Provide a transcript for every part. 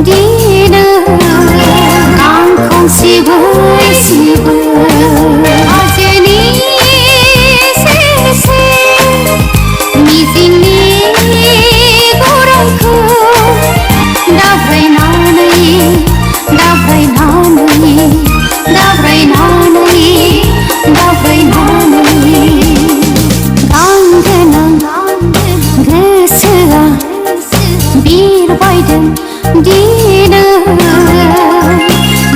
दिन गांखं सिबै सिबै हाजोनि सेर सेर मिजिंनि गौरांखौ दाब्रायनानै दाब्रायनानै दाब्रायनानै दाब्रायनानै गां गोनां गोसोआ बिरबायदों दिनै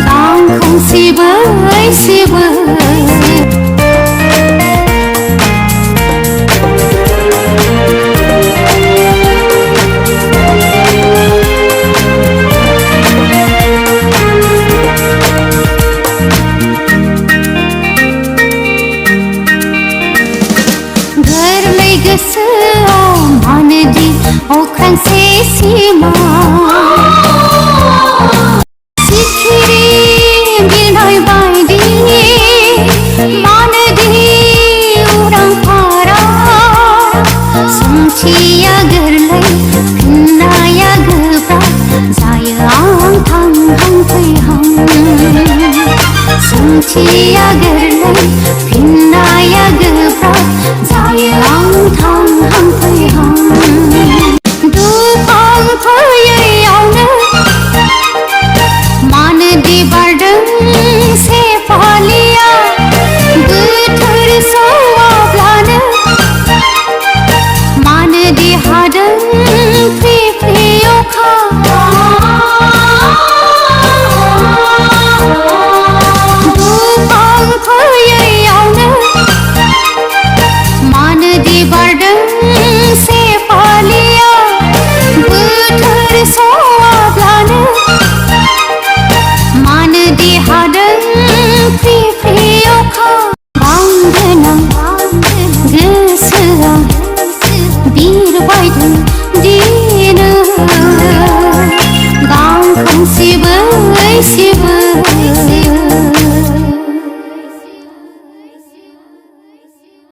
गांखं सिबै सिबै गोरलै गोसोआव मानोदि अख्रांसे सिमा सिखिरि बिरनाय बायदि मानोदि उरां फारा सोंथिया गोरलै फिननाया गोब्राब जायो आं थांहां फैहां सोंथिया गोरलै